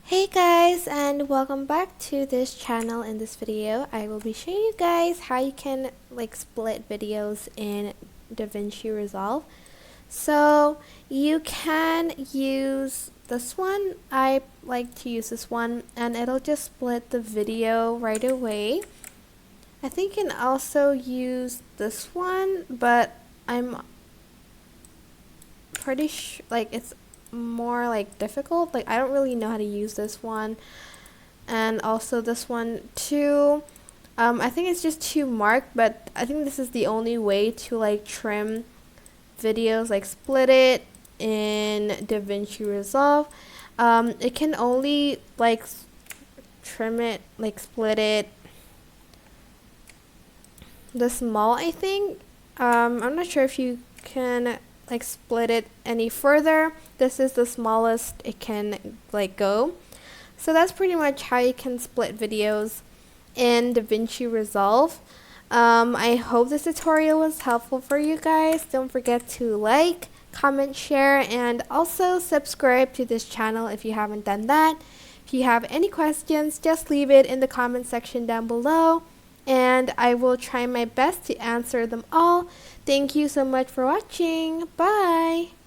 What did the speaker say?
Hey guys, and welcome back to this channel. In this video I will be showing you guys how you can split videos in DaVinci Resolve. So you can use this one. I like to use this one and it'll just split the video right away. I think you can also use this one, but I'm pretty sure it's more difficult. I don't really know how to use this one, and also this one too. I think it's just too marked, but I think this is the only way to trim videos, split it in DaVinci Resolve. It can only trim it, split it this small, I think. I'm not sure if you can split it any further. This is the smallest it can go. So that's pretty much how you can split videos in DaVinci Resolve. I hope this tutorial was helpful for you guys. Don't forget to like, comment, share, and also subscribe to this channel if you haven't done that. If you have any questions, just leave it in the comment section down below, and I will try my best to answer them all. Thank you so much for watching. Bye!